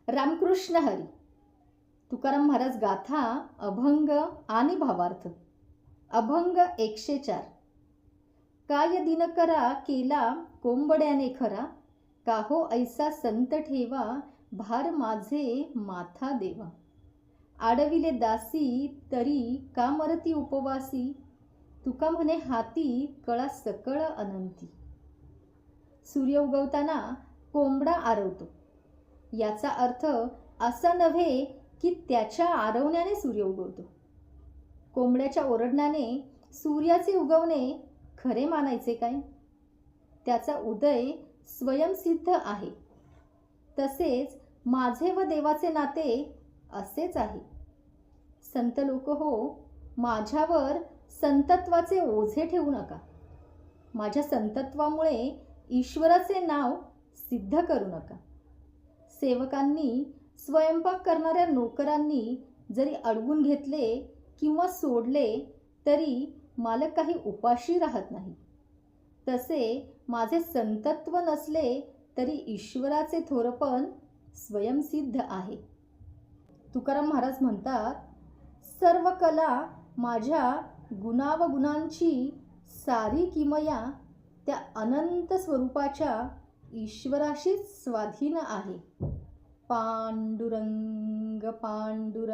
रामकृष्ण हरी. तुकाराम महाराज गाथा अभंग आणि भावार्थ. अभंग 104. काय दिनकरा केला कोंबड्याने खरा, काहो ऐसा संत ठेवा, भार माझे माथा देवा. आडविले दासी तरी का मरती उपवासी, तुका म्हणे हाती कळा सकळ अनंती. सूर्य उगवताना कोंबडा आरवतो. याचा अर्थ असा नव्हे की त्याच्या आरवण्याने सूर्य उगवतो. कोंबड्याच्या ओरडण्याने सूर्याचे उगवणे खरे मानायचे काय? त्याचा उदय स्वयंसिद्ध आहे. तसेच माझे व देवाचे नाते असेच आहे. संत लोक हो, माझ्यावर संतत्वाचे ओझे ठेवू नका. माझ्या संतत्वामुळे ईश्वराचे नाव सिद्ध करू नका. सेवकांनी स्वयंपाक करणाऱ्या नोकरांनी जरी अडवून घेतले किंवा सोडले तरी मालक काही उपाशी राहत नाही. तसे माझे संतत्व नसले तरी ईश्वराचे थोरपण स्वयंसिद्ध आहे. तुकाराम महाराज म्हणतात, सर्व कला माझ्या गुणावगुणांची सारी किमया त्या अनंत स्वरूपाच्या ईश्वराशीच स्वाधीन आहे. पांडुरंग पांडुरंग.